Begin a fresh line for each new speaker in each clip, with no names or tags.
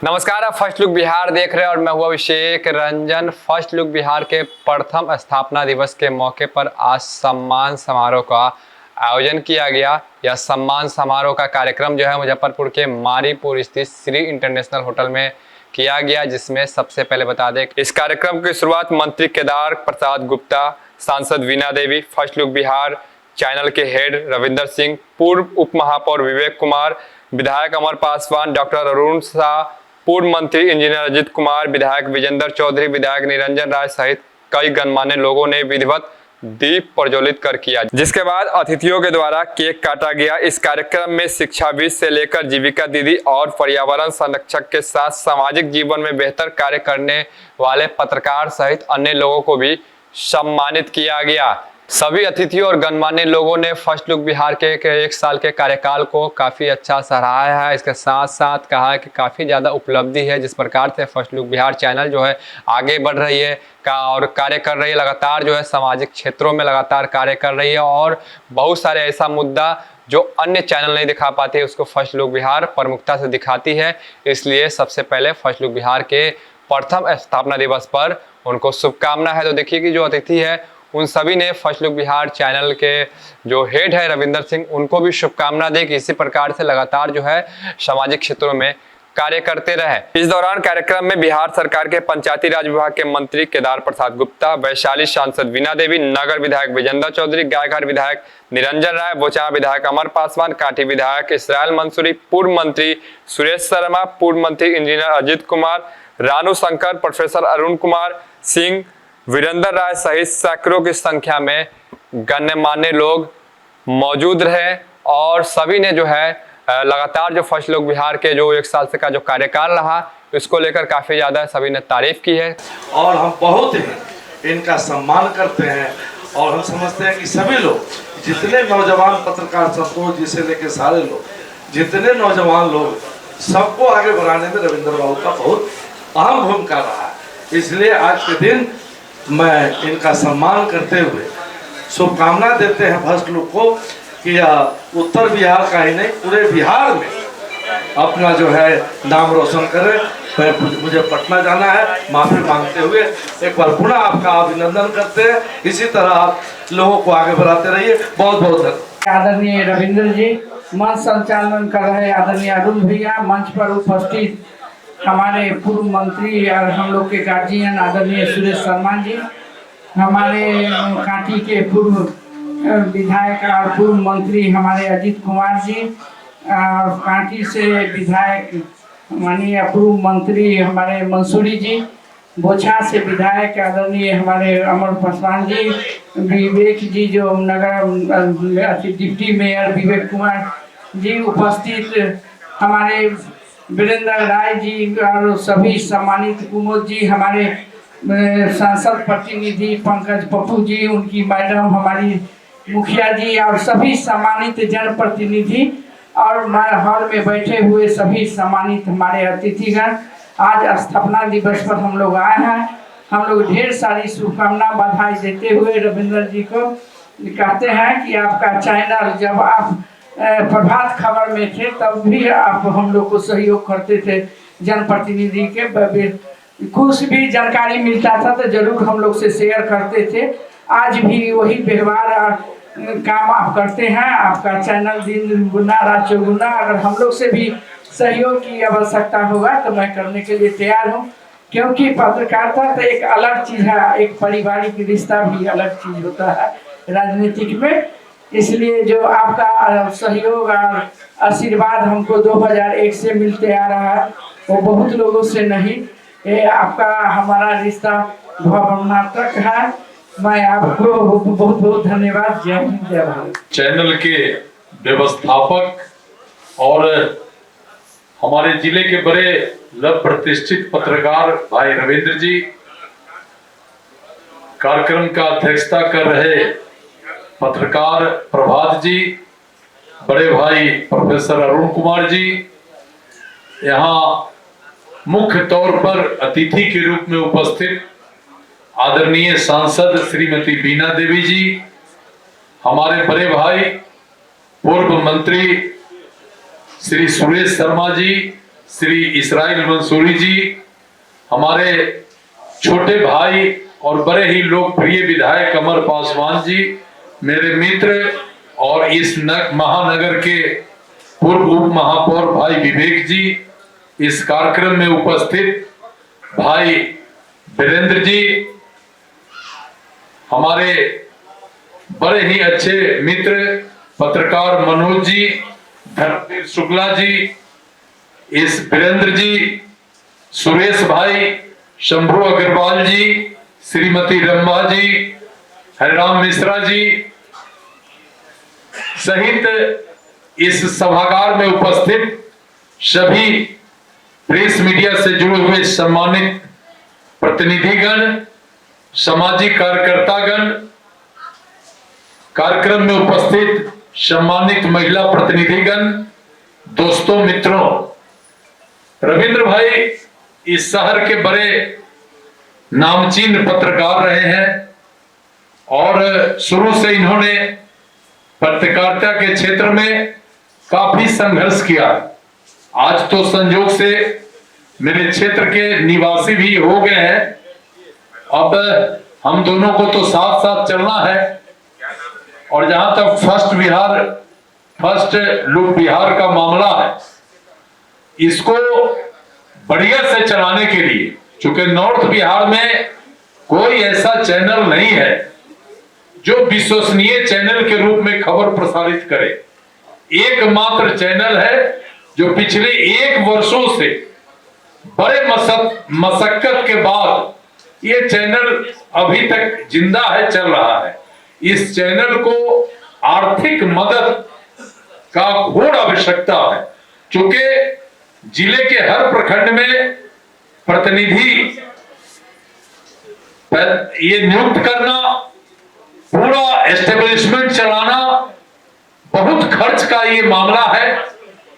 नमस्कार, आप first look Bihar देख रहे हैं और मैं हूं अभिषेक रंजन। फर्स्ट लुक बिहार के प्रथम स्थापना दिवस के मौके पर आज सम्मान समारोह का आयोजन किया गया। यह सम्मान समारोह का कार्यक्रम जो है मुजफ्फरपुर के मारीपुर स्थित श्री इंटरनेशनल होटल में किया गया, जिसमें सबसे पहले बता दें इस कार्यक्रम की शुरुआत मंत्री केदार प्रसाद गुप्ता, सांसद Veena Devi, first look Bihar channel के हेड रविंदर सिंह, पूर्व उप महापौर विवेक कुमार, विधायक अमर पासवान, डॉक्टर अरुण शाह, पूर्व मंत्री इंजीनियर अजित कुमार, विधायक विजेंद्र चौधरी, विधायक निरंजन राय सहित कई गणमान्य लोगों ने विधिवत दीप प्रज्वलित कर किया, जिसके बाद अतिथियों के द्वारा केक काटा गया। इस कार्यक्रम में शिक्षाविद से लेकर जीविका दीदी और पर्यावरण संरक्षक के साथ सामाजिक जीवन में बेहतर कार्य करने वाले पत्रकार सहित अन्य लोगों को भी सम्मानित किया गया। सभी अतिथियों और गणमान्य लोगों ने फर्स्ट लुक बिहार के एक साल के कार्यकाल को काफ़ी अच्छा सराहा है। इसके साथ साथ कहा है कि काफ़ी ज़्यादा उपलब्धि है जिस प्रकार से फर्स्ट लुक बिहार चैनल जो है आगे बढ़ रही है और कार्य कर रही है, लगातार जो है सामाजिक क्षेत्रों में लगातार कार्य कर रही है और बहुत सारे ऐसा मुद्दा जो अन्य चैनल नहीं दिखा पाते उसको फर्स्ट लुक बिहार प्रमुखता से दिखाती है। इसलिए सबसे पहले फर्स्ट लुक बिहार के प्रथम स्थापना दिवस पर उनको शुभकामना है। तो देखिए कि जो अतिथि है उन सभी ने फर्स्ट लुक बिहार चैनल के जो हेड है रविंदर सिंह, उनको भी शुभकामना दे कि इसी प्रकार से लगातार जो है सामाजिक क्षेत्रों में कार्य करते रहे। इस दौरान कार्यक्रम में बिहार सरकार के पंचायती राज विभाग के मंत्री केदार प्रसाद गुप्ता, वैशाली सांसद वीणा देवी, नगर विधायक विजेंद्र चौधरी, गायघाट विधायक निरंजन राय, बोचाहा विधायक अमर पासवान, काठी विधायक इसराइल मंसूरी, पूर्व मंत्री सुरेश शर्मा, पूर्व मंत्री इंजीनियर अजित कुमार, रानू शंकर, प्रोफेसर अरुण कुमार सिंह, वीरेंद्र राय सहित सैकड़ों की संख्या में गणमान्य लोग मौजूद रहे और सभी ने जो है लगातार जो फर्स्ट लुक बिहार के जो एक साल से का जो कार्यकाल रहा इसको लेकर काफी ज्यादा सभी ने तारीफ की है
और हम बहुत ही इनका सम्मान करते हैं और हम समझते हैं कि सभी लोग, जितने नौजवान पत्रकार, संतोष जी से लेकर सारे लोग, जितने नौजवान लोग, सबको आगे बढ़ाने में रविंद्र बाबू का बहुत अहम भूमिका रहा है। इसलिए आज के दिन मैं इनका सम्मान करते हुए शुभकामना देते हैं फर्स्ट लुक को कि उत्तर बिहार का ही नहीं पूरे बिहार में अपना जो है नाम रोशन करें। मुझे पटना जाना है, माफी मांगते हुए एक बार पुनः आपका अभिनंदन करते हैं। इसी तरह आप लोगों को आगे बढ़ाते रहिए। बहुत बहुत धन्यवाद।
आदरणीय रविंद्र जी, मंच संचालन कर रहे आदरणीय अरुण भैया, मंच पर उपस्थित हमारे पूर्व मंत्री और हम लोग के गार्जियन आदरणीय सुरेश शर्मा जी, हमारे कांटी के पूर्व विधायक और पूर्व मंत्री हमारे अजित कुमार जी, और कांटी से विधायक माननीय पूर्व मंत्री हमारे मंसूरी जी, बोछा से विधायक आदरणीय हमारे अमर पासवान जी, विवेक जी जो नगर डिप्टी मेयर विवेक कुमार जी, उपस्थित हमारे वीरेंद्र राय जी और सभी सम्मानित कुमोद जी, हमारे सांसद प्रतिनिधि पंकज पप्पू जी, उनकी मैडम हमारी मुखिया जी और सभी सम्मानित जनप्रतिनिधि और हॉल में बैठे हुए सभी सम्मानित हमारे अतिथिगण, आज स्थापना दिवस पर हम लोग आए हैं। हम लोग ढेर सारी शुभकामना बधाई देते हुए रविंद्र जी को कहते हैं कि आपका चैनल जब आप प्रभात खबर में थे तब भी आप हम लोग को सहयोग करते थे, जनप्रतिनिधि के कुछ भी जानकारी मिलता था तो जरूर हम लोग से शेयर करते थे। आज भी वही व्यवहार काम आप करते हैं। आपका चैनल दिन गुना रात चौगुना, अगर हम लोग से भी सहयोग की आवश्यकता होगा तो मैं करने के लिए तैयार हूँ, क्योंकि पत्रकारिता तो एक अलग चीज़ है, एक पारिवारिक रिश्ता भी अलग चीज़ होता है राजनीतिक में। इसलिए जो आपका सहयोग और आशीर्वाद हमको 2001 से मिलते आ रहा है वो बहुत लोगों से नहीं, ये आपका हमारा रिश्ता भावनात्मक है। मैं आपको बहुत बहुत धन्यवाद। जय हिंद, जय भारत।
चैनल के व्यवस्थापक और हमारे जिले के बड़े प्रतिष्ठित पत्रकार भाई रविंद्र जी, कार्यक्रम का अध्यक्षता कर रहे पत्रकार प्रभात जी, बड़े भाई प्रोफेसर अरुण कुमार जी, यहाँ मुख्य तौर पर अतिथि के रूप में उपस्थित आदरणीय सांसद श्रीमती वीणा देवी जी, हमारे बड़े भाई पूर्व मंत्री श्री सुरेश शर्मा जी, श्री इस्राइल मंसूरी जी, हमारे छोटे भाई और बड़े ही लोकप्रिय विधायक अमर पासवान जी, मेरे मित्र और इस महानगर के पूर्व उप महापौर भाई विवेक जी, इस कार्यक्रम में उपस्थित भाई वीरेंद्र जी, हमारे बड़े ही अच्छे मित्र पत्रकार मनोज जी, धर्मवीर शुक्ला जी, इस वीरेंद्र जी, सुरेश भाई, शंभू अग्रवाल जी, श्रीमती रंभा जी, हरिराम मिश्रा जी सहित इस सभागार में उपस्थित सभी प्रेस मीडिया से जुड़े हुए सम्मानित प्रतिनिधिगण, सामाजिक कार्यकर्तागण, कार्यक्रम में उपस्थित सम्मानित महिला प्रतिनिधिगण, दोस्तों, मित्रों, रविंद्र भाई इस शहर के बड़े नामचीन पत्रकार रहे हैं और शुरू से इन्होंने पत्रकारिता के क्षेत्र में काफी संघर्ष किया। आज तो संयोग से मेरे क्षेत्र के निवासी भी हो गए हैं। अब हम दोनों को तो साथ साथ चलना है और जहां तक फर्स्ट लुक बिहार का मामला है, इसको बढ़िया से चलाने के लिए, चूंकि नॉर्थ बिहार में कोई ऐसा चैनल नहीं है जो विश्वसनीय चैनल के रूप में खबर प्रसारित करे। एकमात्र चैनल है जो पिछले 1 वर्षों से बड़े मशक्कत के बाद ये चैनल अभी तक जिंदा है, चल रहा है। इस चैनल को आर्थिक मदद का घोर आवश्यकता है, क्योंकि जिले के हर प्रखंड में प्रतिनिधि ये नियुक्त करना, पूरा एस्टेब्लिशमेंट चलाना बहुत खर्च का ये मामला है।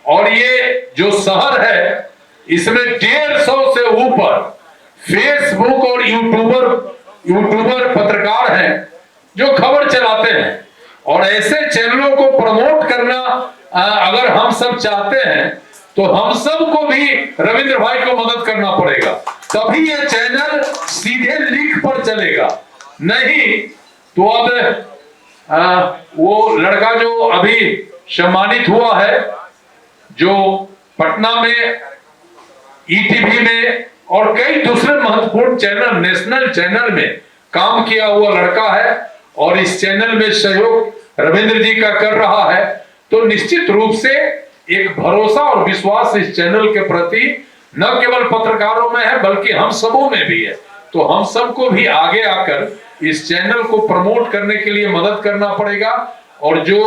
और ये जो शहर है इसमें 150 से ऊपर फेसबुक और यूट्यूबर पत्रकार हैं जो खबर चलाते हैं। और ऐसे चैनलों को प्रमोट करना अगर हम सब चाहते हैं तो हम सबको भी रविंद्र भाई को मदद करना पड़ेगा, तभी ये चैनल सीधे लिंक पर चलेगा। नहीं तो अब वो लड़का जो अभी सम्मानित हुआ है, जो पटना में ईटीवी में और कई दूसरे महत्वपूर्ण चैनल, नेशनल चैनल में काम किया हुआ लड़का है और इस चैनल में सहयोग रविंद्र जी का कर रहा है, तो निश्चित रूप से एक भरोसा और विश्वास इस चैनल के प्रति न केवल पत्रकारों में है बल्कि हम सबों में भी है। तो हम सबको भी आगे आकर इस चैनल को प्रमोट करने के लिए मदद करना पड़ेगा। और जो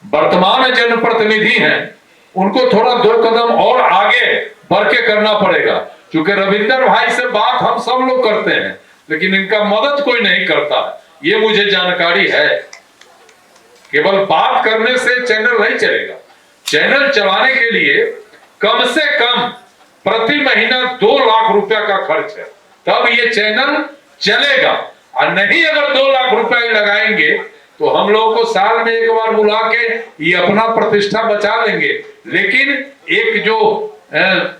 वर्तमान जनप्रतिनिधि हैं उनको थोड़ा 2 कदम और आगे बढ़ के करना पड़ेगा, क्योंकि रविंद्र भाई से बात हम सब लोग करते हैं लेकिन इनका मदद कोई नहीं करता, ये मुझे जानकारी है। केवल बात करने से चैनल नहीं चलेगा। चैनल चलाने के लिए कम से कम प्रति महीना 2 लाख रुपया का खर्च है, तब ये चैनल चलेगा। और नहीं अगर 2 लाख रुपया लगाएंगे तो हम लोगों को साल में एक बार बुला के ये अपना प्रतिष्ठा बचा लेंगे, लेकिन एक जो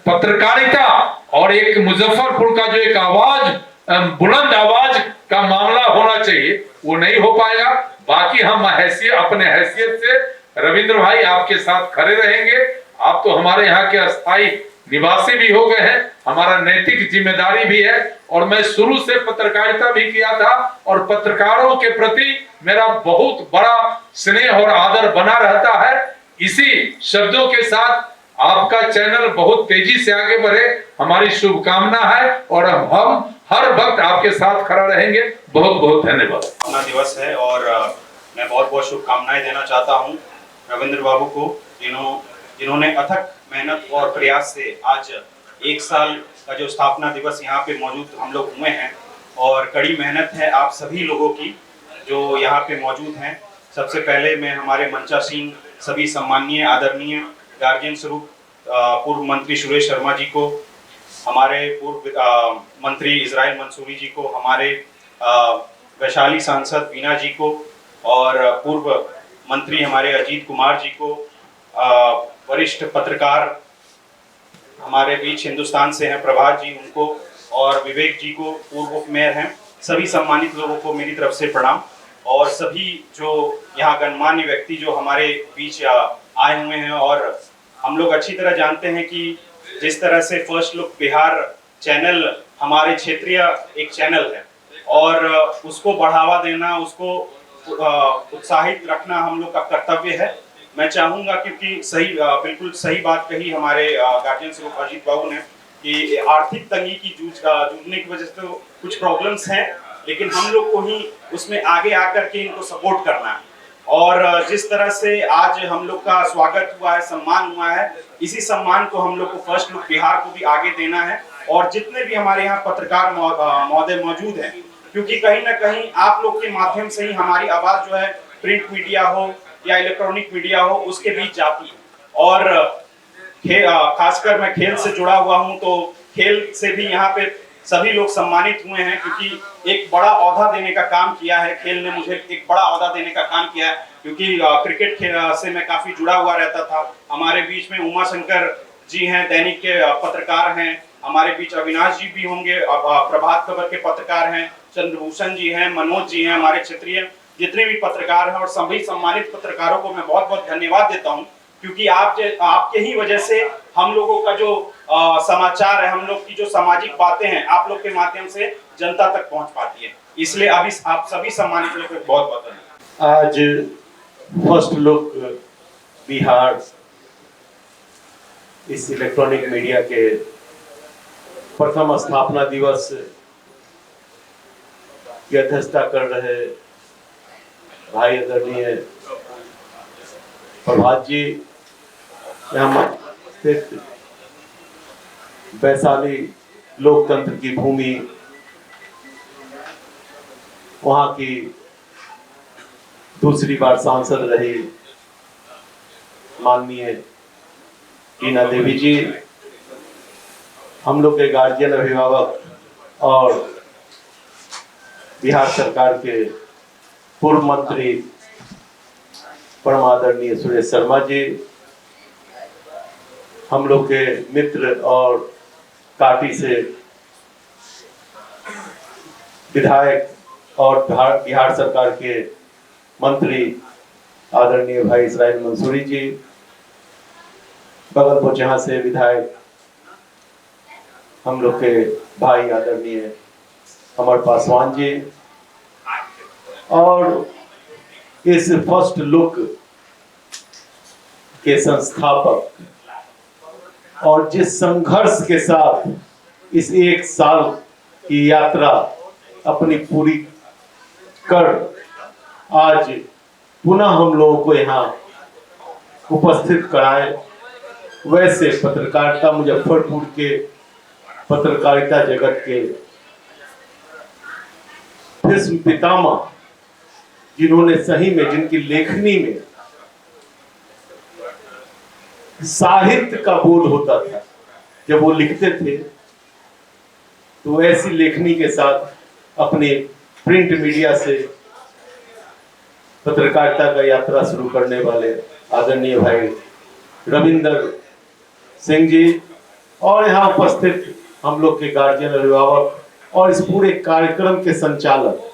पत्रकारिता और एक मुजफ्फरपुर का जो एक आवाज, बुलंद आवाज का मामला होना चाहिए, वो नहीं हो पाएगा। बाकी हम अपने हैसियत से रविंद्र भाई आपके साथ खड़े रहेंगे। आप तो हमारे यहाँ के अस्थायी निवासी भी हो गए हैं, हमारा नैतिक जिम्मेदारी भी है। और मैं शुरू से पत्रकारिता भी किया था और पत्रकारों के प्रति मेरा बहुत बड़ा स्नेह और आदर बना रहता है। इसी शब्दों के साथ आपका चैनल बहुत तेजी से आगे बढ़े, हमारी शुभकामना है और हम हर वक्त आपके साथ खड़ा रहेंगे। बहुत बहुत धन्यवाद।
अपना दिवस है और मैं बहुत बहुत शुभकामनाएं देना चाहता हूं रविंद्र बाबू को, जिन्होंने अथक मेहनत और प्रयास से आज 1 साल का जो स्थापना दिवस यहाँ पे मौजूद हम लोग हुए हैं। और कड़ी मेहनत है आप सभी लोगों की जो यहाँ पे मौजूद हैं। सबसे पहले मैं हमारे मंचासीन सभी सम्माननीय आदरणीय गार्जियन स्वरूप पूर्व मंत्री सुरेश शर्मा जी को, हमारे पूर्व मंत्री इस्राइल मंसूरी जी को, हमारे वैशाली सांसद बीना जी को और पूर्व मंत्री हमारे अजीत कुमार जी को, वरिष्ठ पत्रकार हमारे बीच हिंदुस्तान से हैं प्रभात जी, उनको और विवेक जी को पूर्व उप मेयर हैं, सभी सम्मानित लोगों को मेरी तरफ से प्रणाम। और सभी जो यहाँ गणमान्य व्यक्ति जो हमारे बीच आए हुए हैं, और हम लोग अच्छी तरह जानते हैं कि जिस तरह से फर्स्ट लुक बिहार चैनल हमारे क्षेत्रीय एक चैनल है और उसको बढ़ावा देना, उसको उत्साहित रखना हम लोग का कर्तव्य है। मैं चाहूँगा, क्योंकि बिल्कुल सही बात कही हमारे गार्जियन स्वरूप अजीत बाबू ने कि आर्थिक तंगी की जूझने की वजह से तो कुछ प्रॉब्लम्स हैं, लेकिन हम लोग को ही उसमें आगे आकर के इनको सपोर्ट करना है। और जिस तरह से आज हम लोग का स्वागत हुआ है, सम्मान हुआ है, इसी सम्मान को हम लोग को फर्स्ट लुक बिहार को भी आगे देना है। और जितने भी हमारे यहाँ पत्रकार महोदय मौजूद हैं, क्योंकि कहीं ना कहीं आप लोग के माध्यम से ही हमारी आवाज जो है प्रिंट मीडिया हो या इलेक्ट्रॉनिक मीडिया हो उसके बीच जाती है। और खासकर मैं खेल से जुड़ा हुआ हूं, तो खेल से भी यहाँ पे सभी लोग सम्मानित हुए हैं, क्योंकि एक बड़ा ओहदा देने का काम किया है खेल ने, मुझे एक बड़ा ओहदा देने का काम किया है, क्योंकि क्रिकेट से मैं काफी जुड़ा हुआ रहता था। हमारे बीच में उमा शंकर जी हैं, दैनिक के पत्रकार हैं, हमारे बीच अविनाश जी भी होंगे, प्रभात खबर के पत्रकार हैं, चंद्रभूषण जी हैं, मनोज जी हैं, हमारे क्षेत्रीय जितने भी पत्रकार हैं, और सभी सम्मानित पत्रकारों को मैं बहुत बहुत धन्यवाद देता हूं, क्योंकि आपके ही वजह से हम लोगों का जो समाचार है, हम लोग की जो सामाजिक बातें हैं, आप लोग के माध्यम से जनता तक पहुंच पाती है। इसलिए अभी आप सभी सम्मानित लोगों को बहुत बहुत धन्यवाद।
आज फर्स्ट लुक बिहार इस इलेक्ट्रॉनिक मीडिया के प्रथम स्थापना दिवस की अध्यक्षता कर रहे भाई आदरणीय प्रभात जी, यहाँ स्थित वैशाली लोकतंत्र की भूमि, वहाँ की दूसरी बार सांसद रही माननीय टीना देवी जी, हम लोग के गार्जियन अभिभावक और बिहार सरकार के पूर्व मंत्री परम आदरणीय सुरेश शर्मा जी, हम लोग के मित्र और काटी से विधायक और बिहार सरकार के मंत्री आदरणीय भाई इसराइल मंसूरी जी, बगल पोचहा से विधायक हम लोग के भाई आदरणीय अमर पासवान जी, और इस फर्स्ट लुक के संस्थापक, और जिस संघर्ष के साथ इस एक साल की यात्रा अपनी पूरी कर आज पुनः हम लोगों को यहाँ उपस्थित कराए, वैसे पत्रकारिता मुजफ्फरपुर के पत्रकारिता जगत के भीष्म पितामह, जिन्होंने सही में, जिनकी लेखनी में साहित्य का बोध होता था, जब वो लिखते थे तो ऐसी लेखनी के साथ अपने प्रिंट मीडिया से पत्रकारिता का यात्रा शुरू करने वाले आदरणीय भाई रविंदर सिंह जी, और यहाँ उपस्थित हम लोग के गार्जियन अभिभावक और इस पूरे कार्यक्रम के संचालक,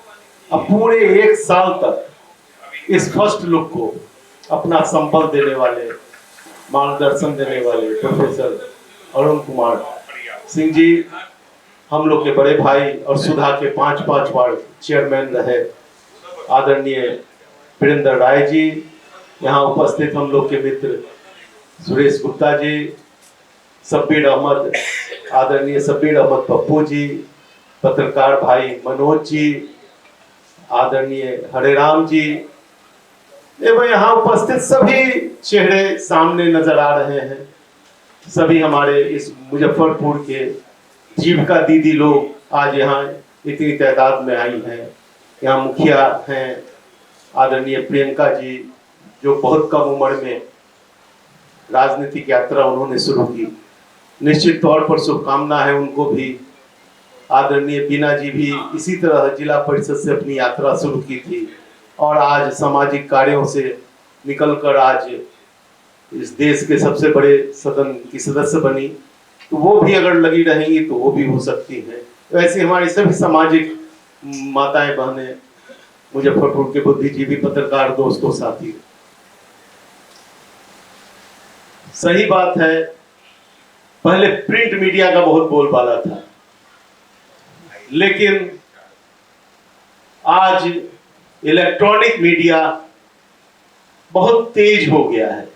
अब पूरे एक साल तक इस फर्स्ट लुक को अपना संबल देने वाले, मार्गदर्शन देने वाले प्रोफेसर अरुण कुमार सिंह जी, हम लोग के बड़े भाई और सुधा के 5 बार चेयरमैन रहे आदरणीय वीरेंद्र राय जी, यहाँ उपस्थित हम लोग के मित्र सुरेश गुप्ता जी, शब्बीर अहमद, आदरणीय शब्बीर अहमद पप्पू जी, पत्रकार भाई मनोज जी, आदरणीय हरेराम जी, एवं यहाँ उपस्थित सभी चेहरे सामने नजर आ रहे हैं। सभी हमारे इस मुजफ्फरपुर के जीविका दीदी लोग आज यहाँ इतनी तादाद में आई हैं। यहाँ मुखिया हैं आदरणीय प्रियंका जी, जो बहुत कम उम्र में राजनीतिक यात्रा उन्होंने शुरू की, निश्चित तौर पर शुभकामना है उनको भी। आदरणीय बीना जी भी इसी तरह जिला परिषद से अपनी यात्रा शुरू की थी और आज सामाजिक कार्यों से निकलकर आज इस देश के सबसे बड़े सदन की सदस्य बनी। तो वो भी अगर लगी रहेंगी तो वो भी हो सकती हैं। वैसे हमारी सभी सामाजिक माताएं बहनें, मुजफ्फरपुर के बुद्धिजीवी पत्रकार दोस्तों साथी, सही बात है, पहले प्रिंट मीडिया का बहुत बोलबाला था, लेकिन आज इलेक्ट्रॉनिक मीडिया बहुत तेज हो गया है।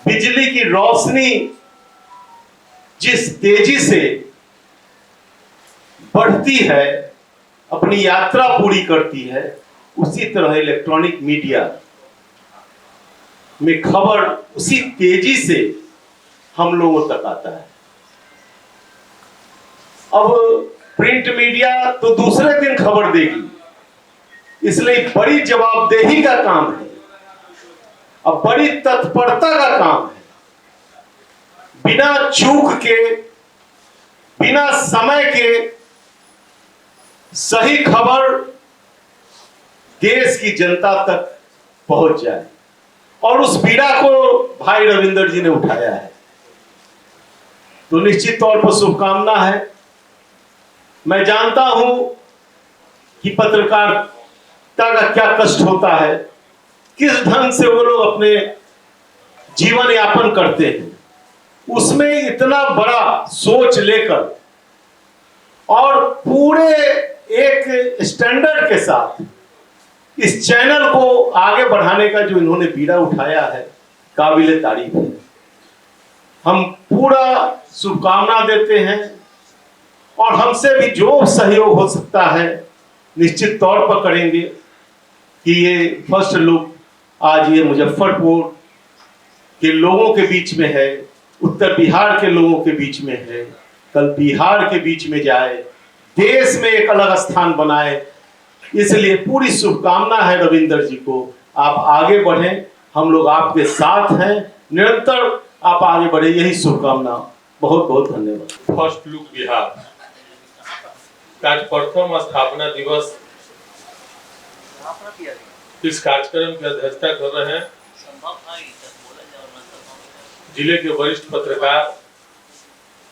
बिजली की रोशनी जिस तेजी से बढ़ती है, अपनी यात्रा पूरी करती है, उसी तरह इलेक्ट्रॉनिक मीडिया में खबर उसी तेजी से हम लोगों तक आता है। अब प्रिंट मीडिया तो दूसरे दिन खबर देगी, इसलिए बड़ी जवाबदेही का काम है, अब बड़ी तत्परता का काम है। बिना चूक के, बिना समय के सही खबर देश की जनता तक पहुंच जाए, और उस पीड़ा को भाई रविंदर जी ने उठाया है, तो निश्चित तौर पर शुभकामना है। मैं जानता हूं कि पत्रकारिता का क्या कष्ट होता है, किस ढंग से वो लोग अपने जीवन यापन करते हैं, उसमें इतना बड़ा सोच लेकर और पूरे एक स्टैंडर्ड के साथ इस चैनल को आगे बढ़ाने का जो इन्होंने बीड़ा उठाया है, काबिले तारीफ है। हम पूरा शुभकामना देते हैं, और हमसे भी जो सहयोग हो सकता है निश्चित तौर पर करेंगे कि ये फर्स्ट लुक आज ये मुजफ्फरपुर के लोगों के बीच में है, उत्तर बिहार के लोगों के बीच में है, कल बिहार के बीच में जाए, देश में एक अलग स्थान बनाए। इसलिए पूरी शुभकामना है रविंदर जी को, आप आगे बढ़ें, हम लोग आपके साथ हैं, निरंतर आप आगे बढ़े, यही शुभकामना। बहुत बहुत धन्यवाद।
फर्स्ट लुक बिहार का प्रथम स्थापना दिवस, इस कार्यक्रम की अध्यक्षता कर रहे हैं जिले के वरिष्ठ पत्रकार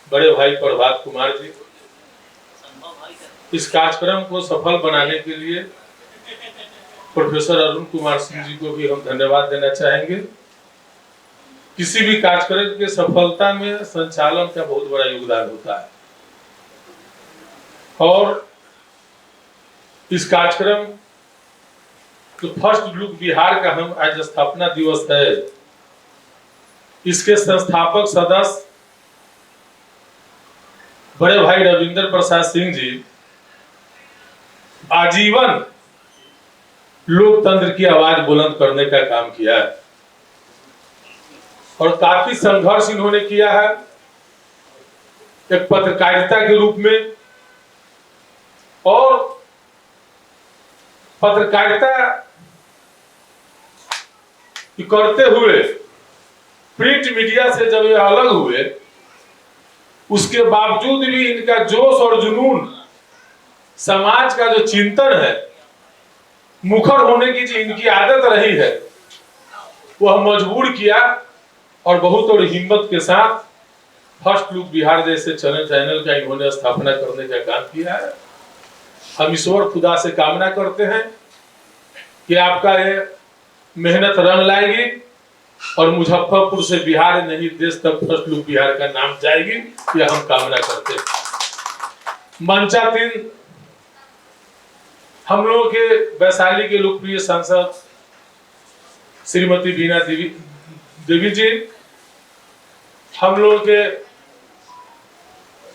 बड़े भाई प्रभात कुमार जी। इस कार्यक्रम को सफल बनाने के लिए प्रोफेसर अरुण कुमार सिंह जी को भी हम धन्यवाद देना चाहेंगे। किसी भी कार्यक्रम के सफलता में संचालन का बहुत बड़ा योगदान होता है, और इस कार्यक्रम तो फर्स्ट लुक बिहार का हम आज स्थापना दिवस है, इसके संस्थापक सदस्य बड़े भाई रविंदर प्रसाद सिंह जी आजीवन लोकतंत्र की आवाज बुलंद करने का काम किया है, और काफी संघर्ष इन्होंने किया है एक पत्रकारिता के रूप में, और पत्रकारिता करते हुए प्रिंट मीडिया से जब ये अलग हुए, उसके बावजूद भी इनका जोश और जुनून, समाज का जो चिंतन है, मुखर होने की जो इनकी आदत रही है, वह मजबूर किया और बहुत और हिम्मत के साथ फर्स्ट लुक बिहार जैसे चैनल का इन्होंने स्थापना करने का काम किया है। हम ईश्वर खुदा से कामना करते हैं कि आपका ये मेहनत रंग लाएगी और मुजफ्फरपुर से बिहार नहीं देश तक फर्स्ट लुक बिहार का नाम जाएगी, यह हम कामना करते हैं। मंचातीन हम लोगों के वैशाली के लोकप्रिय सांसद श्रीमती बीना देवी जी, हम लोगों के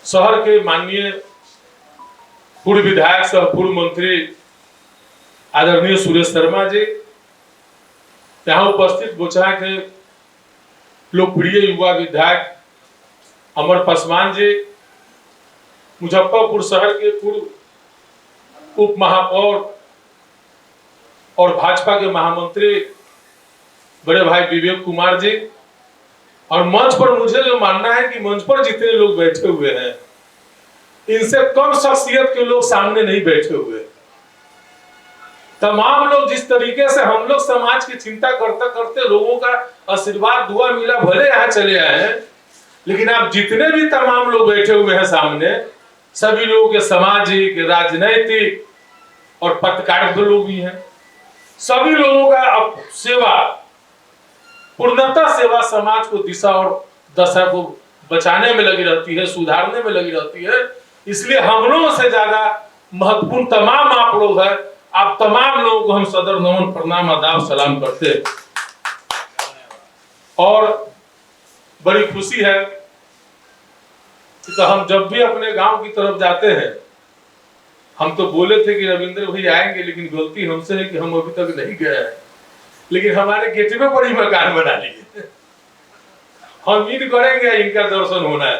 शहर के माननीय पूर्व विधायक सह पूर्व मंत्री आदरणीय सुरेश शर्मा जी, यहाँ उपस्थित बोचहा के लोकप्रिय युवा विधायक अमर पासवान जी, मुजफ्फरपुर शहर के पूर्व उप महापौर और भाजपा के महामंत्री बड़े भाई विवेक कुमार जी, और मंच पर मुझे जो मानना है कि मंच पर जितने लोग बैठे हुए हैं, इनसे कम शख्सियत के लोग सामने नहीं बैठे हुए। तमाम लोग जिस तरीके से हम लोग समाज की चिंता करते करते लोगों का आशीर्वाद दुआ मिला भले यहाँ चले आए हैं, लेकिन आप जितने भी तमाम लोग बैठे हुए हैं सामने, सभी लोगों के सामाजिक, राजनैतिक और पत्रकारिता लोग भी हैं। सभी लोगों का अब सेवा, पूर्णतः सेवा समाज को दिशा और दशा को बचाने में लगी रहती है, सुधारने में लगी रहती है। इसलिए हम लोगों से ज्यादा महत्वपूर्ण तमाम आप लोग हैं। आप तमाम लोगों को हम सदर नमन, प्रणाम, आदाब, सलाम करते हैं। और बड़ी खुशी है कि तो हम जब भी अपने गांव की तरफ जाते हैं, हम तो बोले थे कि रविंद्र भाई आएंगे, लेकिन गलती हमसे है कि हम अभी तक नहीं गए हैं। लेकिन हमारे गेट में बड़ी मकान बना लिए, हम उम्मीद करेंगे इनका दर्शन होना है।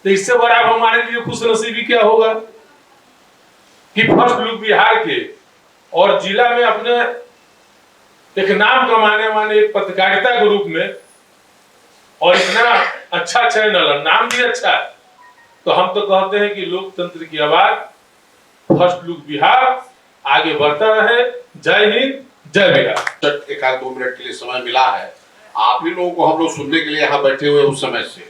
तो इससे बड़ा हमारे लिए खुश नसीबी क्या होगा कि फर्स्ट लुक बिहार के और जिला में अपने एक नाम कमाने वाले एक पत्रकारिता के रूप में, और इतना अच्छा चैनल, नाम भी अच्छा है, तो हम तो कहते हैं कि लोकतंत्र की आवाज फर्स्ट लुक बिहार आगे बढ़ता रहे। जय हिंद, जय बिहार।
एक आध 2 मिनट के लिए समय मिला है, आप ही लोगों को हम लोग सुनने के लिए यहाँ बैठे हुए उस समय से,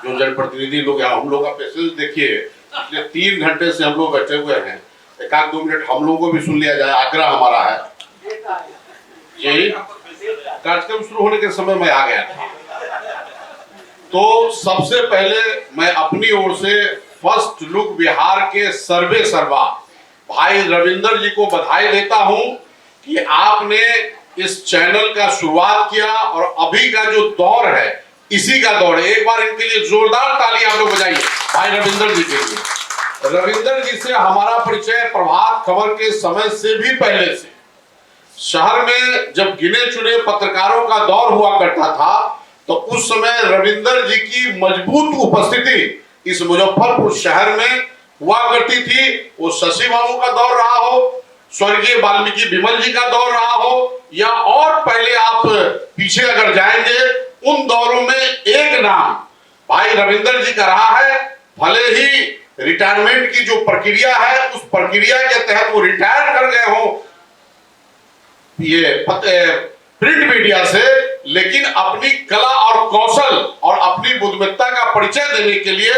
जो जनप्रतिनिधि लोग हैं, हम लोग का पैसेज देखिए, पिछले 3 घंटे से हम लोग बैठे हुए हैं। एक आध 2 मिनट हम लोगों को भी सुन लिया जाए, आग्रह हमारा है। यही कार्यक्रम शुरू होने के समय मैं आ गया था। तो सबसे पहले मैं अपनी ओर से फर्स्ट लुक बिहार के सर्वे सर्वा भाई रविंदर जी को बधाई देता हूं कि आपने इस चैनल का शुरुआत किया, और अभी का जो दौर है इसी का दौर है। एक बार इनके लिए जोरदार ताली आप लोग बजाइए भाई रविंदर जी के लिए। रविंदर जी से हमारा परिचय प्रभात खबर के समय से भी पहले से। शहर में जब गिने चुने पत्रकारों का दौर हुआ करता था, तो उस समय रविंदर जी की मजबूत उपस्थिति इस मुजफ्फरपुर शहर में हुआ करती थी। वो शशि बाबू का दौर रहा हो, स्वर्गीय वाल्मीकि विमल जी का दौर रहा हो, या और पहले आप पीछे अगर जाएंगे, उन दौरों में एक नाम भाई रविंदर जी का रहा है। भले ही रिटायरमेंट की जो प्रक्रिया है, उस प्रक्रिया के तहत वो रिटायर कर गए हो ये प्रिंट मीडिया से, लेकिन अपनी कला और कौशल और अपनी बुद्धिमत्ता का परिचय देने के लिए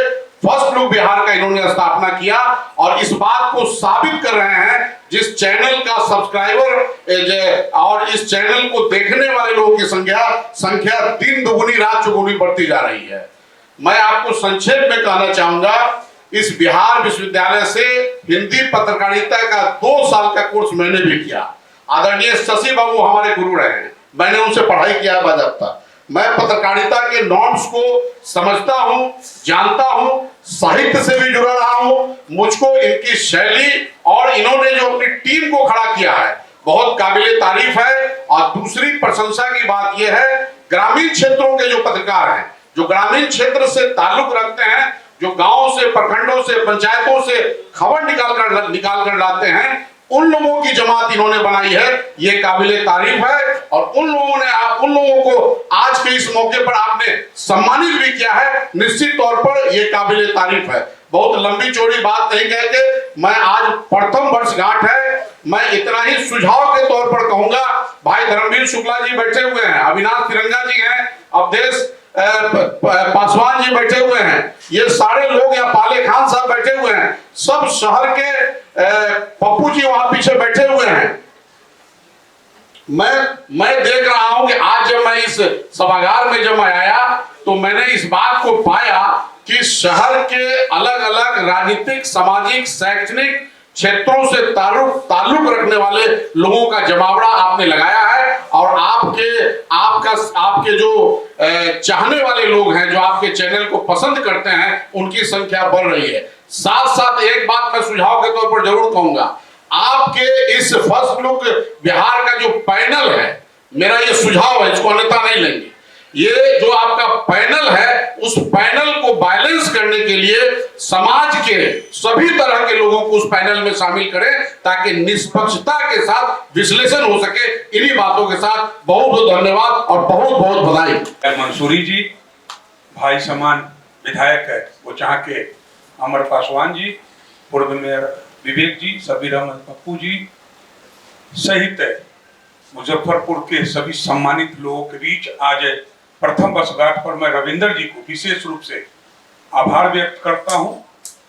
फर्स्ट लुक बिहार का इन्होंने स्थापना किया, और इस बात को साबित कर रहे हैं। जिस चैनल का सब्सक्राइबर और इस चैनल को देखने वाले लोगों की संख्या दिन दुगुनी रात चौगुनी बढ़ती जा रही है। मैं आपको संक्षेप में कहना चाहूंगा, इस बिहार विश्वविद्यालय से हिंदी पत्रकारिता का 2 साल का कोर्स मैंने भी किया। आदरणीय शशि बाबू हमारे गुरु रहे हैं, मैंने उनसे पढ़ाई किया बाजाबता। मैं पत्रकारिता के नॉर्म्स को समझता हूं, जानता हूं, साहित्य से भी जुड़ा रहा हूं। मुझको इनकी शैली और इन्होंने जो अपनी टीम को खड़ा किया है, बहुत काबिले तारीफ है। और दूसरी प्रशंसा की बात यह है, ग्रामीण क्षेत्रों के जो पत्रकार हैं, जो ग्रामीण क्षेत्र से ताल्लुक रखते हैं, जो गांवों से, प्रखंडों से, पंचायतों से खबर निकाल कर लाते हैं, उन लोगों की जमात इन्होंने बनाई है, ये काबिले तारीफ है। और उन लोगों को आज के इस मौके पर आपने सम्मानित भी किया है, निश्चित तौर पर ये काबिले तारीफ है। बहुत लंबी चौड़ी बात नहीं कहते, मैं आज प्रथम वर्षगांठ है, मैं इतना ही सुझाव के तौर पर कहूंगा। भाई धर्मवीर शुक्ला जी बैठे हुए हैं, अविनाश तिरंगा जी हैं, अवधेश पासवान जी बैठे हुए हैं, ये सारे लोग, या पाले खान साहब बैठे हुए हैं, सब शहर के पप्पू जी वहां पीछे बैठे हुए हैं। मैं देख रहा हूं कि आज जब मैं इस सभागार में जब मैं आया, तो मैंने इस बात को पाया कि शहर के अलग अलग राजनीतिक, सामाजिक, शैक्षणिक क्षेत्रों से ताल्लुक रखने वाले लोगों का जमावड़ा आपने लगाया है। और आपके जो चाहने वाले लोग हैं, जो आपके चैनल को पसंद करते हैं, उनकी संख्या बढ़ रही है। साथ साथ एक बात मैं सुझाव के तौर पर जरूर कहूंगा, आपके इस फर्स्ट लुक बिहार का जो पैनल है, मेरा ये सुझाव है, इसको अन्यथा नहीं लेंगे, ये जो आपका पैनल है, उस पैनल को बैलेंस करने के लिए समाज के सभी तरह के लोगों को उस पैनल में शामिल करें, ताकि निष्पक्षता के साथ विश्लेषण हो सके। इन्हीं बातों के साथ बहुत बहुत धन्यवाद और बहुत बहुत बधाई।
मंसूरी जी भाई समान विधायक है, वो चाह के अमर पासवान जी, पूर्व मेयर विवेक जी, सबीर अहमद पप्पू जी सहित मुजफ्फरपुर के सभी सम्मानित लोगों के बीच आज प्रथम वर्षगांठ पर मैं रविंदर जी को विशेष रूप से आभार व्यक्त करता हूं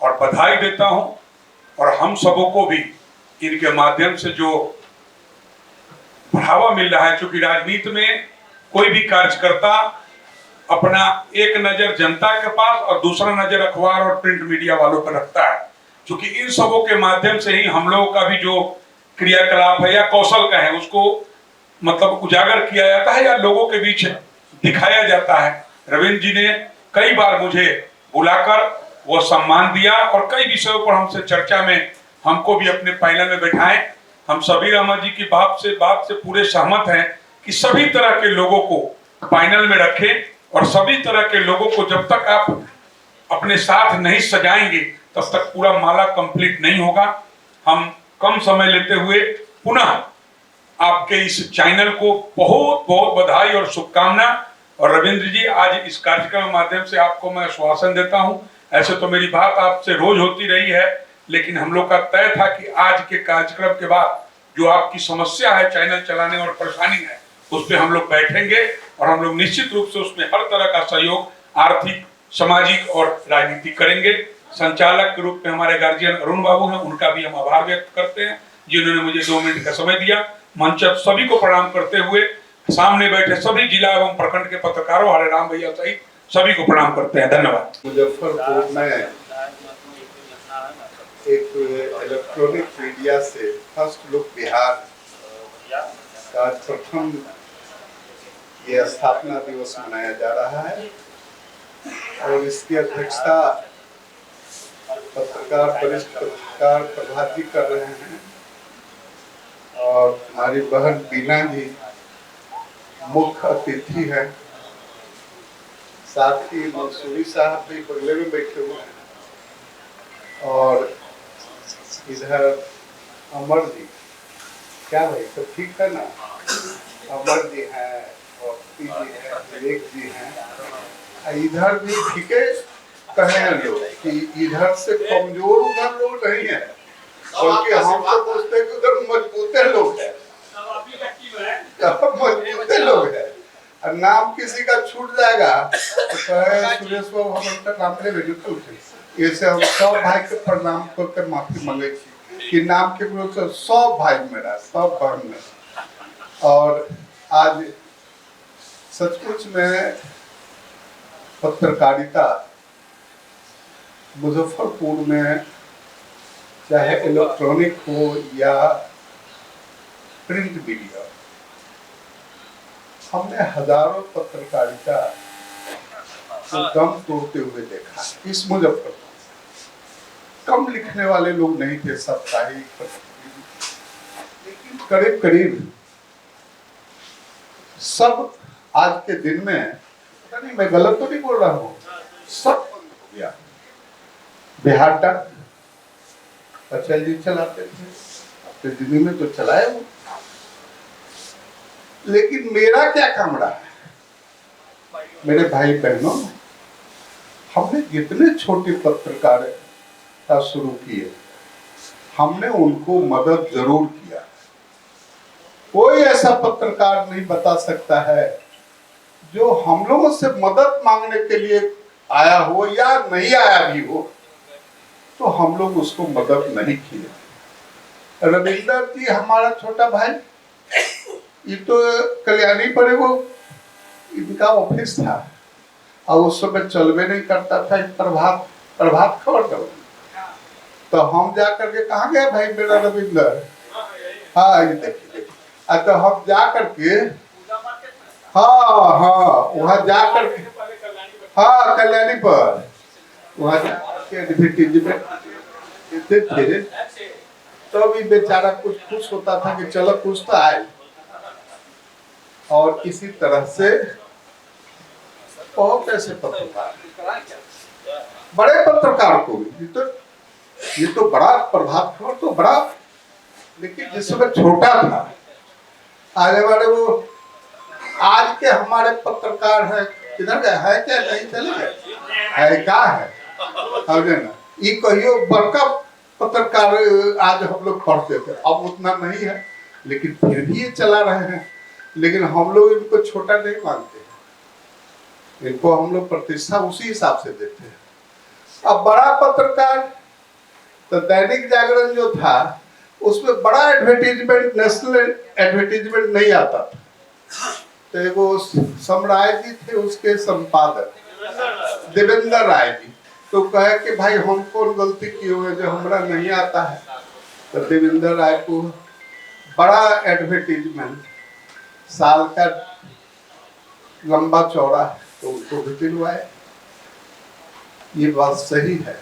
और बधाई देता हूं, और हम सबों को भी इनके माध्यम से जो बढ़ावा मिल रहा है, क्योंकि राजनीति में कोई भी कार्यकर्ता अपना एक नजर जनता के पास और दूसरा नजर अखबार और प्रिंट मीडिया वालों पर रखता है, क्योंकि इन सबों के माध्यम से ही हम लोगों का भी जो क्रियाकलाप है या कौशल का है उसको मतलब उजागर किया जाता है या लोगों के बीच दिखाया जाता है। रविंद्र जी ने कई बार मुझे बुलाकर वो सम्मान दिया और कई विषयों पर हमसे चर्चा में हमको भी अपने पैनल में बैठाएं। हम सभी रामा जी की बात से पूरे सहमत हैं कि सभी तरह के लोगों को पैनल में रखें, और सभी तरह के लोगों को जब तक आप अपने साथ नहीं सजाएंगे तब तक पूरा माला कंप्लीट नहीं होगा। हम कम समय लेते हुए पुनः आपके इस चैनल को बहुत बहुत बधाई और शुभकामना। और रविंद्र जी, आज इस कार्यक्रम के माध्यम से आपको मैं आश्वासन देता हूं, ऐसे तो मेरी बात आपसे रोज होती रही है, लेकिन हम लोग का तय था कि आज के कार्यक्रम के बाद जो आपकी समस्या है चैनल चलाने और परेशानी है उस पर हम लोग बैठेंगे और हम लोग निश्चित रूप से उसमें हर तरह का सहयोग आर्थिक, सामाजिक और राजनीतिक करेंगे। संचालक के रूप में हमारे गार्जियन अरुण बाबू हैं, उनका भी हम आभार व्यक्त करते हैं जिन्होंने मुझे 2 मिनट का समय दिया। मंच सभी को प्रणाम करते हुए सामने बैठे सभी जिला एवं प्रखंड के पत्रकारों, हरे राम भैया सहित सभी को प्रणाम करते हैं। धन्यवाद।
मुजफ्फरपुर में एक इलेक्ट्रॉनिक मीडिया से फर्स्ट लुक बिहार का प्रथम ये स्थापना दिवस मनाया जा रहा है और इसकी अध्यक्षता वरिष्ठ पत्रकार प्रभात जी कर रहे हैं और हमारी बहन बीना जी मुख्य अतिथि है। साथ ही मंसूरी साहब भी बगले में बैठे हुए हैं और इधर अमर जी, क्या भाई सब ठीक है ना? अमर जी हैं और जी हैं, विवेक जी हैं। इधर भी ठीक है कहे लोग कि इधर से कमजोर उधर लोग नहीं है, बल्कि हम तो पूछते हैं कि उधर मजबूते लोग हैं, मजबूते लोग हैं। और नाम किसी का छूट जाएगा तो कहे सुरेश बाबू हम का नाम ले भेजो। ऐसे हम सब भाई के प्रणाम करके माफी मांगे कि नाम के विरोध से सब भाई मेरा, सब बहन मेरा। और आज सचमुच में पत्रकारिता मुजफ्फरपुर में चाहे इलेक्ट्रॉनिक हो या प्रिंट मीडिया, हमने हजारों पत्रकारिता को दम तोड़ते हुए देखा। इस मुजफ्फरपुर कम लिखने वाले लोग नहीं थे, साप्ताहिक, लेकिन करीब करीब सब आज के दिन में, पता नहीं मैं गलत तो नहीं बोल रहा हूँ, सब बंद हो गया। बिहार तक अचल जी चलाते थे, अपने दिल्ली में तो चलाए वो। लेकिन मेरा क्या काम रहा है, मेरे भाई बहनों, हमने जितने छोटे पत्रकारिता शुरू किए हमने उनको मदद जरूर किया। कोई ऐसा पत्रकार नहीं बता सकता है जो हम लोगों से मदद मांगने के लिए आया हो या नहीं आया भी हो तो हम लोग उसको मदद नहीं किए। रविंदर जी हमारा छोटा भाई, ये तो कल्याणी पर वो इनका ऑफिस था और उस समय चलवे नहीं करता था, प्रभात खबर दो। तो हम जा करके कहाँ गए भाई मेरा रविंदर? हाँ ये देखिए, तो हम जा करके हाँ वहाँ जा करके हाँ कल्याणी पर वहाँ थे। तो भी बेचारा कुछ खुश होता था कि चलो कुछ तो आए। और इसी तरह से बहुत ऐसे पत्रकार, बड़े पत्रकार को भी, ये तो बड़ा प्रभात खबर तो बड़ा, लेकिन जिस समय छोटा था, आगे वाले वो आज के हमारे पत्रकार है किधर गए है क्या? नहीं चले गए है क्या है ना? ये कहियो बड़का पत्रकार आज हम लोग पढ़ते थे, अब उतना नहीं है, लेकिन फिर भी ये चला रहे हैं। लेकिन हम लोग इनको छोटा नहीं मानते हैं, इनको हम लोग प्रतिष्ठा उसी हिसाब से देते हैं। अब बड़ा पत्रकार तो दैनिक जागरण जो था उसमें बड़ा एडवर्टीजमेंट, नेशनल एडवर्टीजमेंट नहीं आता था। तो वो सम्राय जी थे, उसके संपादक देवेंद्र राय जी, तो कहे कि भाई हम कौन गलती किए हुए जो हमारा नहीं आता है। तो देवेंद्र राय को बड़ा एडवर्टीजमेंट साल का लंबा चौड़ा है तो उनको भी दिलवाए। ये बात सही है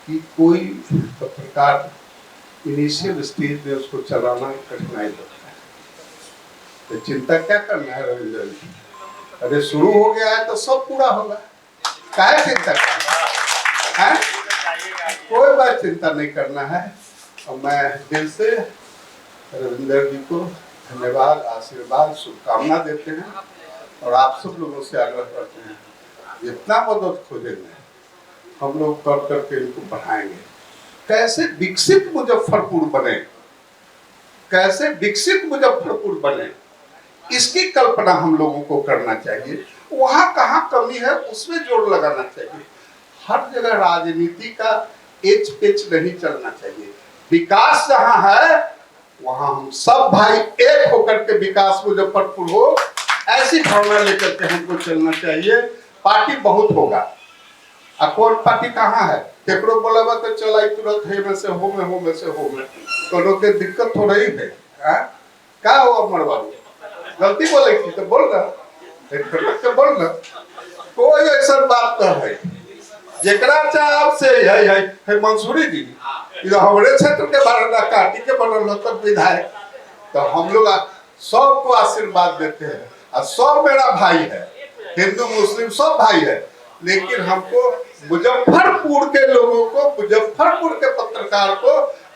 कि कोई पत्रकार इनिशियल स्टेज में उसको चलाना कठिनाई होता है, तो चिंता क्या करना है रविंद्र जी? अरे शुरू हो गया है तो सब पूरा होगा, काहे चिंता करना है? कोई बात चिंता नहीं करना है। और मैं दिल से रविंद्र जी को धन्यवाद, आशीर्वाद, शुभकामना देते हैं और आप सब लोगों से आग्रह करते हैं जितना मदद खोजेंगे हम लोग कर करके इनको बढ़ाएंगे। कैसे विकसित मुजफ्फरपुर बने, कैसे विकसित मुजफ्फरपुर बने, इसकी कल्पना हम लोगों को करना चाहिए। वहां कहाँ कमी है उसमें जोर लगाना चाहिए। हर जगह राजनीति का एच पेच नहीं चलना चाहिए। विकास जहाँ है वहां हम सब भाई एक होकर के विकास मुजफ्फरपुर हो, ऐसी भावना लेकर के हमको चलना चाहिए। पार्टी बहुत होगा, कौन पार्टी कहाँ है? केकरो बोला तो चला तुरंत है में से हो में कोनो के दिक्कत हो रही है। क्या हो अमर बाबू, गलती बोले थी तो बोल रहा बोल रहा, कोई ऐसा बात तो है जेकरा चाहे आपसे है मंसूरी जी हमारे क्षेत्र के बारे काटी के बनल होता विधायक, तो हम लोग सबको आशीर्वाद देते हैं और सब मेरा भाई है, हिंदू मुस्लिम सब भाई है। लेकिन हमको मुजफ्फरपुर के लोगों को, मुजफ्फरपुर के पत्रकार को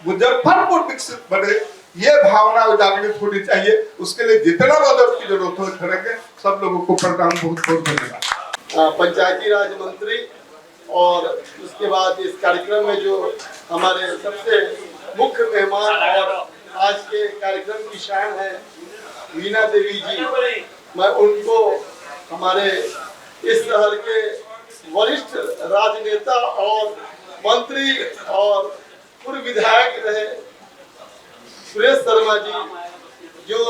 मुजफ्फरपुर विकसित बने, ये भावना जागृत होनी चाहिए। उसके लिए जितना मदद की जरूरत हो करेंगे। सब लोगों को प्रणाम, बहुत बहुत धन्यवाद।
पंचायती राज मंत्री और उसके बाद इस कार्यक्रम में जो हमारे सबसे मुख्य मेहमान और आज के कार्यक्रम की शान है वीणा देवी जी, मैं उनको हमारे इस शहर के वरिष्ठ राजनेता और मंत्री और पूर्व विधायक रहे सुरेश शर्मा जी, जो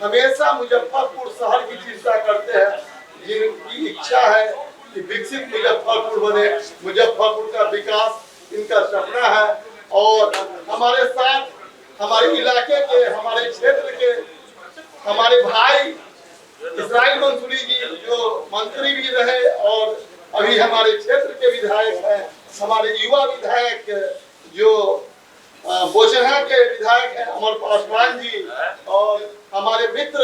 हमेशा मुजफ्फरपुर शहर की चिंता करते हैं, जिनकी इच्छा है कि विकसित मुजफ्फरपुर बने, मुजफ्फरपुर का विकास इनका सपना है। और हमारे साथ हमारे इलाके के, हमारे क्षेत्र के हमारे भाई इसराइल मंसूरी जी, जो मंत्री भी रहे और अभी हमारे क्षेत्र के विधायक हैं, हमारे युवा विधायक जो बोचहा के विधायक हैं अमर पासवान जी, और हमारे मित्र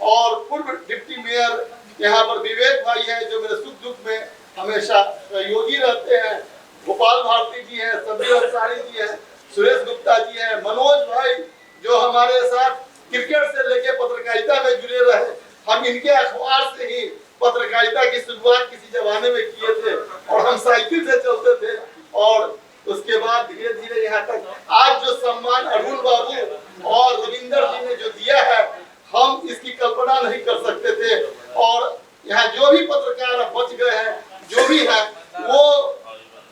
और पूर्व डिप्टी मेयर यहाँ पर विवेक भाई हैं जो मेरे सुख दुख में हमेशा सहयोगी रहते हैं, गोपाल भारती जी हैं, संदीप अंसारी जी हैं, सुरेश गुप्ता जी हैं, मनोज भाई जो हमारे साथ क्रिकेट से लेके पत्रकारिता में जुड़े रहे। हम इनके अखबार से ही पत्रकारिता की शुरुआत किसी जमाने में किए थे और हम साइकिल से चलते थे, और उसके बाद धीरे धीरे यहाँ तक आज जो सम्मान अरुण बाबू और रविंदर जी ने जो दिया है, हम इसकी कल्पना नहीं कर सकते थे। और यहाँ जो भी पत्रकार बच गए हैं, जो भी है, वो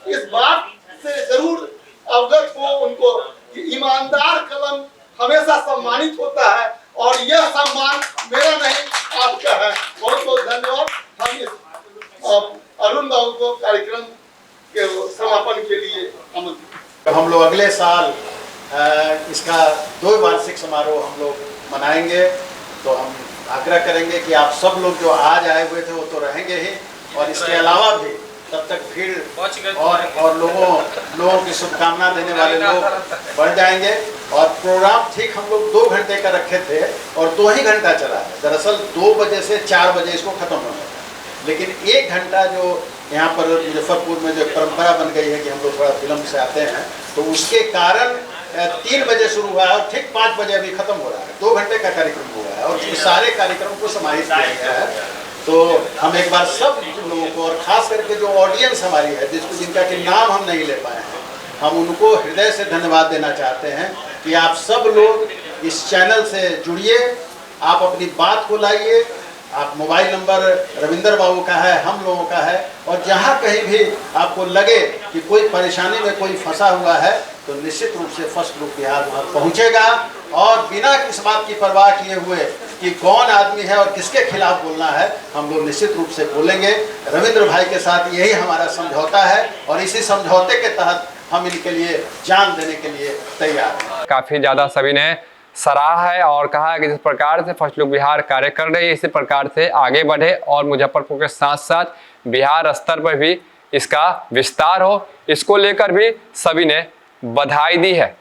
इस बात से जरूर अवगत हो उनको कि ईमानदार कलम हमेशा सम्मानित होता है, और यह सम्मान मेरा नहीं आपका है। बहुत बहुत धन्यवाद। हम इस अरुण बाबू को कार्यक्रम के समापन के लिए आमंत्रित।
हम लोग अगले साल इसका 2 वार्षिक समारोह हम लोग मनाएंगे, तो हम आग्रह करेंगे कि आप सब लोग जो आज आए हुए थे वो तो रहेंगे ही, और इसके अलावा भी तब तक भीड़ और लोगों की शुभकामना देने वाले लोग बढ़ जाएंगे। और प्रोग्राम ठीक हम लोग 2 घंटे का रखे थे और 2 ही घंटा चला है। दरअसल 2 बजे से 4 बजे इसको खत्म होना था, लेकिन 1 घंटा जो यहाँ पर मुजफ्फरपुर में जो परंपरा बन गई है कि हम लोग थोड़ा विलम्ब से आते हैं, तो उसके कारण 3 बजे शुरू हुआ है और ठीक 5 बजे अभी खत्म हो रहा है। 2 घंटे का कार्यक्रम हुआ है और इस सारे कार्यक्रम को समाहित किया गया है। तो हम एक बार सब लोगों को, और खास करके जो ऑडियंस हमारी है जिनका कि नाम हम नहीं ले पाए हैं, हम उनको हृदय से धन्यवाद देना चाहते हैं कि आप सब लोग इस चैनल से जुड़िए, आप अपनी बात को लाइए आप मोबाइल नंबर रविंदर बाबू का है, हम लोगों का है, और जहाँ कहीं भी आपको लगे कि कोई परेशानी में कोई फंसा हुआ है तो निश्चित रूप से फर्स्ट लुक बिहार वहाँ पहुँचेगा और बिना इस बात की परवाह किए हुए कि कौन आदमी है और किसके खिलाफ बोलना है, हम लोग निश्चित रूप से बोलेंगे। रविंद्र भाई के साथ यही हमारा समझौता है और इसी समझौते के तहत हम इनके लिए जान देने के लिए तैयार हैं।
काफ़ी ज़्यादा सभी ने सराहा है और कहा है कि जिस प्रकार से फर्स्ट लुक बिहार कार्य कर रही है इसी प्रकार से आगे बढ़े और मुजफ्फरपुर के साथ साथ बिहार स्तर पर भी इसका विस्तार हो, इसको लेकर भी सभी ने बधाई दी है।